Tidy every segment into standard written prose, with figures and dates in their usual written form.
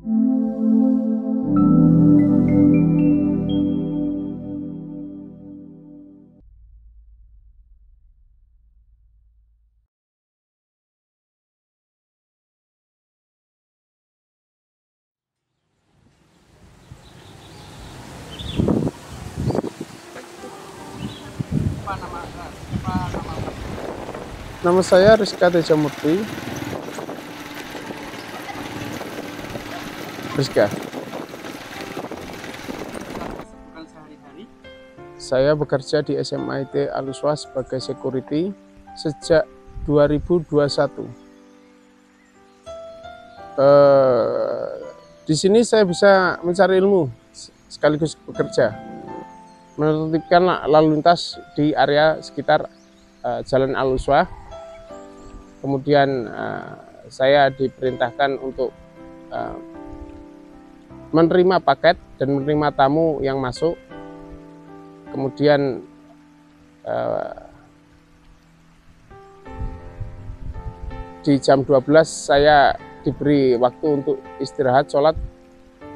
Nama saya Rizka Tejamurti. Rizka. Saya bekerja di SMA IT Al-Uswah sebagai security sejak 2021. Di sini saya bisa mencari ilmu sekaligus bekerja, menertibkan lalu lintas di area sekitar Jalan Al-Uswah. Kemudian saya diperintahkan untuk menerima paket dan menerima tamu yang masuk. Kemudian di jam 12 saya diberi waktu untuk istirahat, sholat,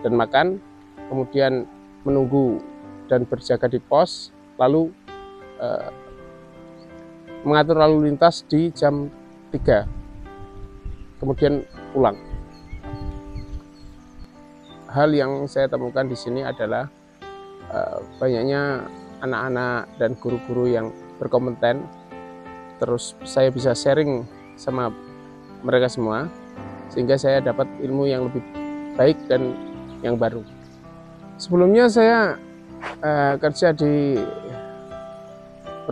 dan makan. Kemudian menunggu dan berjaga di pos, lalu mengatur lalu lintas di jam 3, kemudian pulang. Hal yang saya temukan di sini adalah banyaknya anak-anak dan guru-guru yang berkompeten. Terus saya bisa sharing sama mereka semua, sehingga saya dapat ilmu yang lebih baik dan yang baru. Sebelumnya saya kerja di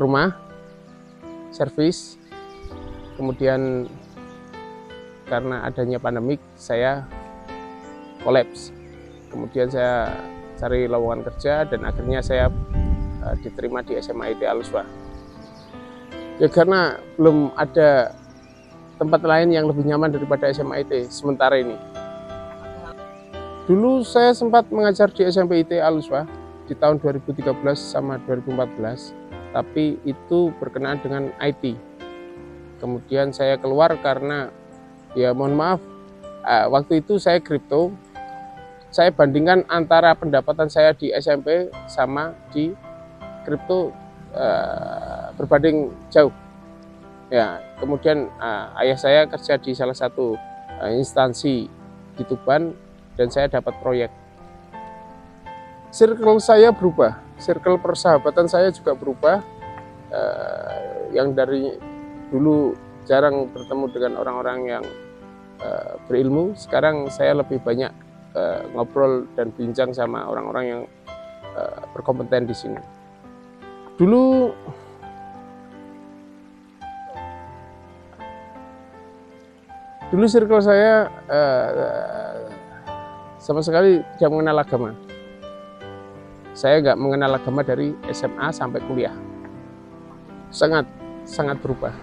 rumah servis. Kemudian karena adanya pandemik saya kolaps. Kemudian saya cari lowongan kerja dan akhirnya saya diterima di SMA IT Al-Uswah. Ya karena belum ada tempat lain yang lebih nyaman daripada SMA IT sementara ini. Dulu saya sempat mengajar di SMP IT Al-Uswah di tahun 2013 sama 2014, tapi itu berkenaan dengan IT. Kemudian saya keluar karena, ya mohon maaf, waktu itu saya kripto. Saya bandingkan antara pendapatan saya di SMP sama di kripto, berbanding jauh. Ya, kemudian ayah saya kerja di salah satu instansi di Tuban dan saya dapat proyek. Circle saya berubah, circle persahabatan saya juga berubah. Yang dari dulu jarang bertemu dengan orang-orang yang berilmu, sekarang saya lebih banyak ngobrol dan bincang sama orang-orang yang berkompeten di sini. Dulu circle saya sama sekali tidak mengenal agama. Saya nggak mengenal agama dari SMA sampai kuliah. Sangat berubah.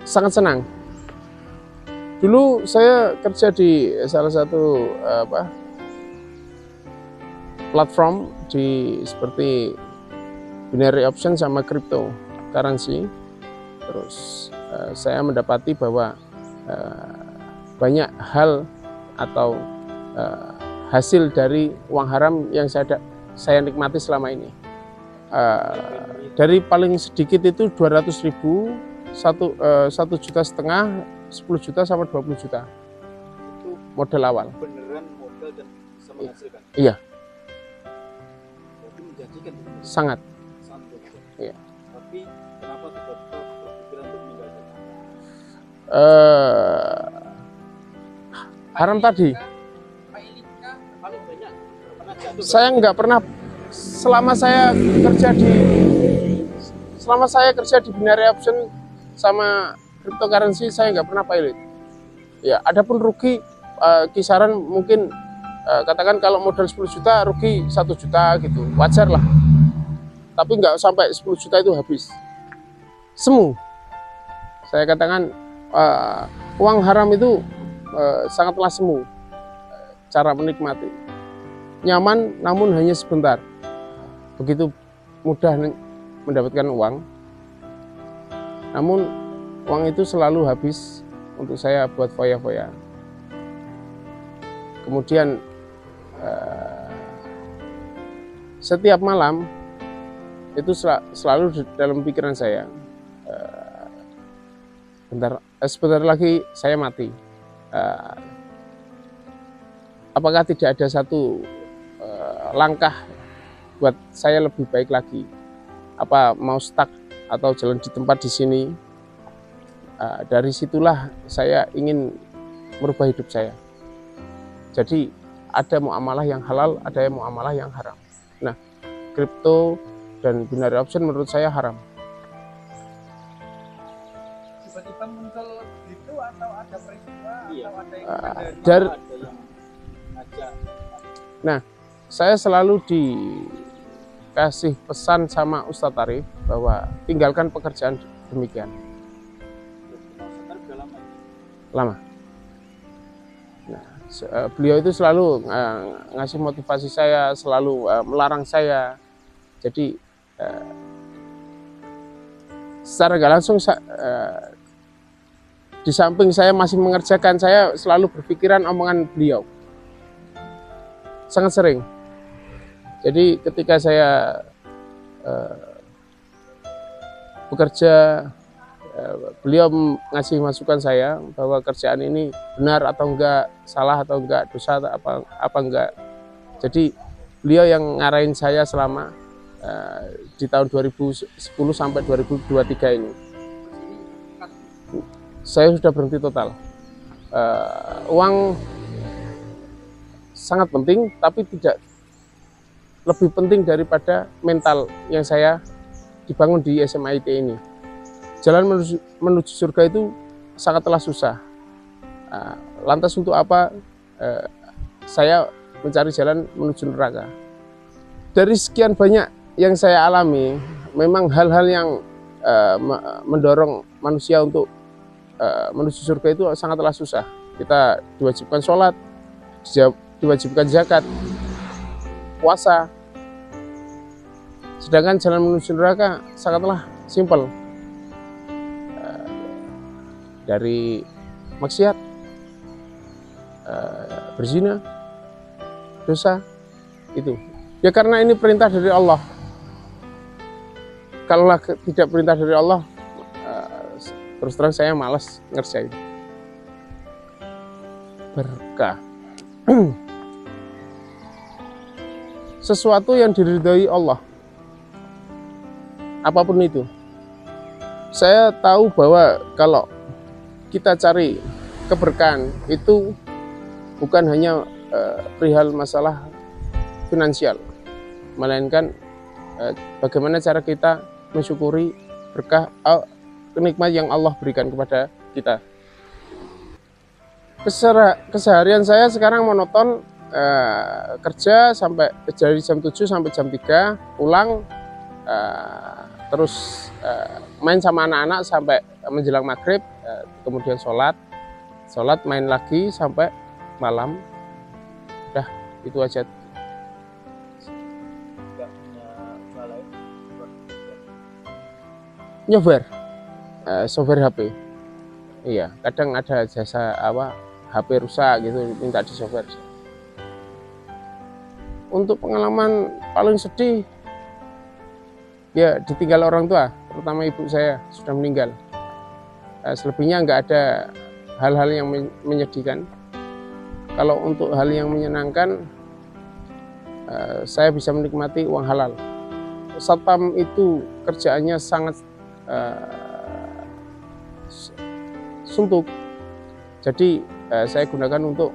Sangat senang. Dulu saya kerja di salah satu platform seperti binary option sama cryptocurrency. Terus saya mendapati bahwa banyak hal atau hasil dari uang haram yang saya nikmati selama ini. Dari paling sedikit itu 200.000, 1,5 juta, 10 juta sama 20 juta. Itu modal awal. beneran modal dan bisa menghasilkan. Iya. Berarti menjanjikan. Sangat. Iya. Tapi kenapa tiba-tiba berpikiran untuk meninggalkan? Haram tadi. Paling banyak pernah jatuh. Saya nggak pernah, selama saya kerja di binary option sama cryptocurrency, saya nggak pernah pilot. Ya, adapun rugi kisaran mungkin katakan kalau modal 10 juta rugi 1 juta gitu, wajar lah. Tapi nggak sampai 10 juta itu habis. Semu. Saya katakan uang haram itu sangatlah semu. Cara menikmati. Nyaman namun hanya sebentar. Begitu mudah mendapatkan uang. Namun uang itu selalu habis untuk saya buat foya-foya. Kemudian setiap malam itu selalu dalam pikiran saya, sebentar lagi saya mati. Apakah tidak ada satu langkah buat saya lebih baik lagi? Apa mau stuck atau jalan di tempat di sini? Dari situlah saya ingin merubah hidup saya. Jadi ada muamalah yang halal, ada yang muamalah yang haram. Nah, kripto dan binary option menurut saya haram. Tiba-tiba muncul gitu atau ada peristiwa atau ada yang ngajak? Nah, saya selalu dikasih pesan sama Ustadz Arif bahwa tinggalkan pekerjaan demikian. Lama. Nah, beliau itu selalu ngasih motivasi saya, selalu melarang saya. Jadi secara nggak langsung di samping saya masih mengerjakan, saya selalu berpikiran omongan beliau. Sangat sering. Jadi ketika saya bekerja, beliau ngasih masukan saya bahwa kerjaan ini benar atau enggak, salah atau enggak, dosa atau apa enggak. Jadi beliau yang ngarahin saya selama di tahun 2010 sampai 2023 ini. Saya sudah berhenti total. Uang sangat penting, tapi tidak lebih penting daripada mental yang saya dibangun di SMA IT ini. Jalan menuju surga itu sangatlah susah. Lantas untuk apa saya mencari jalan menuju neraka? Dari sekian banyak yang saya alami, memang hal-hal yang mendorong manusia untuk menuju surga itu sangatlah susah. Kita diwajibkan sholat, diwajibkan zakat, puasa. Sedangkan jalan menuju neraka sangatlah simpel. Dari maksiat, berzina, dosa, itu. Ya karena ini perintah dari Allah. Kalau tidak perintah dari Allah, terus terang saya malas ngerjain. Berkah. Sesuatu yang diridhoi Allah, apapun itu. Saya tahu bahwa kalau kita cari keberkahan itu bukan hanya perihal masalah finansial, melainkan bagaimana cara kita mensyukuri berkah kenikmat yang Allah berikan kepada kita. Keseharian saya sekarang monoton, kerja sampai dari jam 7 sampai jam 3, pulang terus main sama anak-anak sampai menjelang maghrib, kemudian sholat, main lagi sampai malam. Udah, itu aja. Nyover, software HP. Iya, kadang ada jasa HP rusak gitu, minta di software. Untuk pengalaman paling sedih, ya ditinggal orang tua, terutama ibu saya sudah meninggal. Selebihnya nggak ada hal-hal yang menyedihkan. Kalau untuk hal yang menyenangkan, saya bisa menikmati uang halal. Satpam itu kerjaannya sangat suntuk, jadi saya gunakan untuk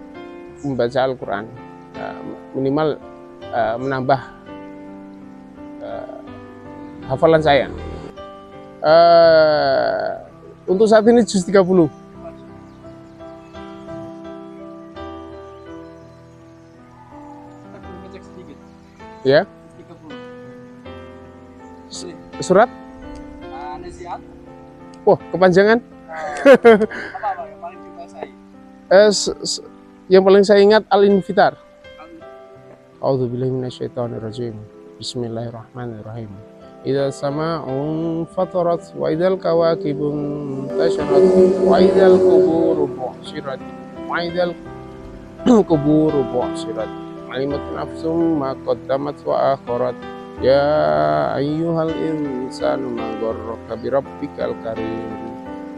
membaca Al-Quran, minimal menambah hafalan saya. Untuk saat ini juz 30. Ya. Surat? Wah, kepanjangan? Apa yang paling dikuasai? Yang paling saya ingat Al-Infitar. A'udzubillahi minasyaitonirrajim. Bismillahirrahmanirrahim. idza sama'un fatarat wa idzal kawakibun tasharat wa idzal quburu bu'shirat wa idzal quburu bu'shirat alimat nafsum ma qaddamat wa akharat ya ayyuhal insanu ma gharraka bi rabbikal karim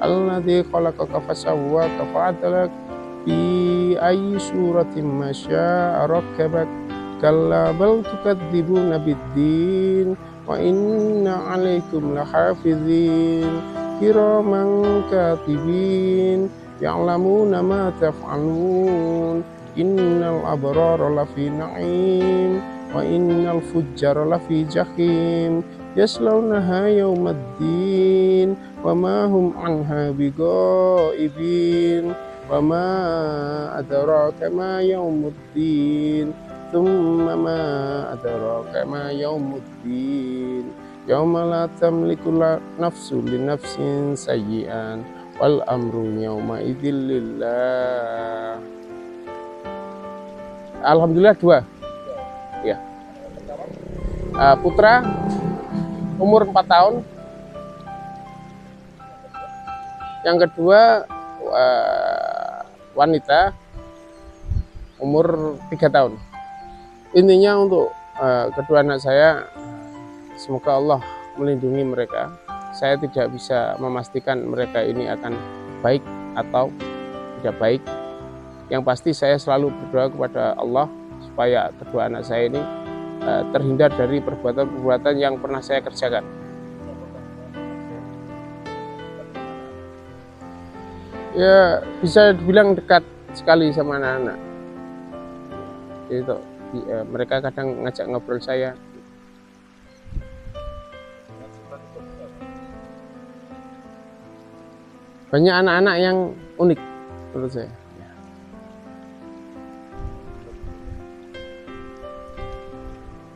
alladzi khalaqaka fasawwaka fa'adalak fi ayyi suratin ma syaa rakkabak kalla bal tukadzibuna biddin wa inna 'alaikum lahafizin kiraman katibin ya'lamuna ma taf'alun innal abrara lafi na'im wa innal fujjara lafi jahim yaslaunaha yaumaddin wa ma hum anha bighaibin wa ma adraka ma yaumuddin thumma ma adraka ma yaumuddin yauma la tamliku nafsu li nafsin sayyi'an wal amru yauma idzil lillah. Alhamdulillah dua ya. Putra umur 4 tahun, yang kedua wanita umur 3 tahun. Intinya untuk kedua anak saya, semoga Allah melindungi mereka. Saya tidak bisa memastikan mereka ini akan baik atau tidak baik. Yang pasti saya selalu berdoa kepada Allah supaya kedua anak saya ini terhindar dari perbuatan-perbuatan yang pernah saya kerjakan. Ya bisa dibilang dekat sekali sama anak-anak. Itu mereka kadang ngajak ngobrol saya. Banyak anak-anak yang unik menurut saya.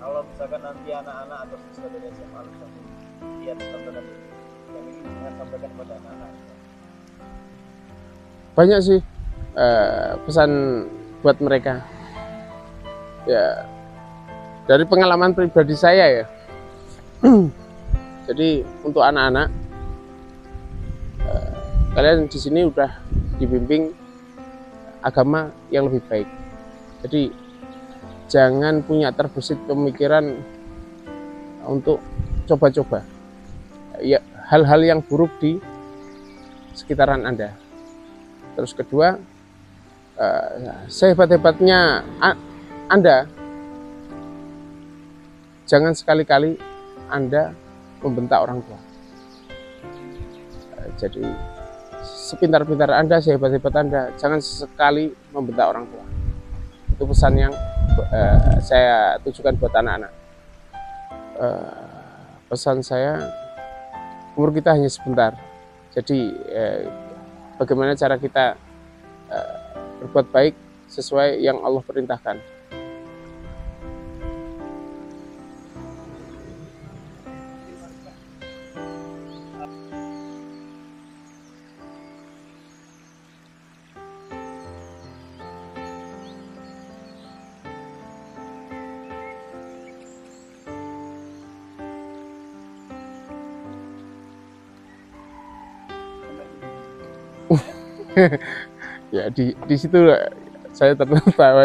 Kalau misalkan nanti anak-anak atau siswa dari SMA lihat tontonan yang ini dengan sampaikan kepada anak-anak. Banyak sih pesan buat mereka. Ya dari pengalaman pribadi saya ya. Jadi untuk anak-anak, kalian di sini udah dibimbing agama yang lebih baik. Jadi jangan punya terbesit pemikiran untuk coba-coba ya hal-hal yang buruk di sekitaran Anda. Terus kedua, sehebat-hebatnya Anda, jangan sekali-kali Anda membentak orang tua. Jadi sepintar-pintar Anda, sehebat-hebat Anda, jangan sekali membentak orang tua. Itu pesan yang saya tujukan buat anak-anak. Pesan saya, umur kita hanya sebentar. Jadi bagaimana cara kita berbuat baik sesuai yang Allah perintahkan. Ya di situ saya tertawa.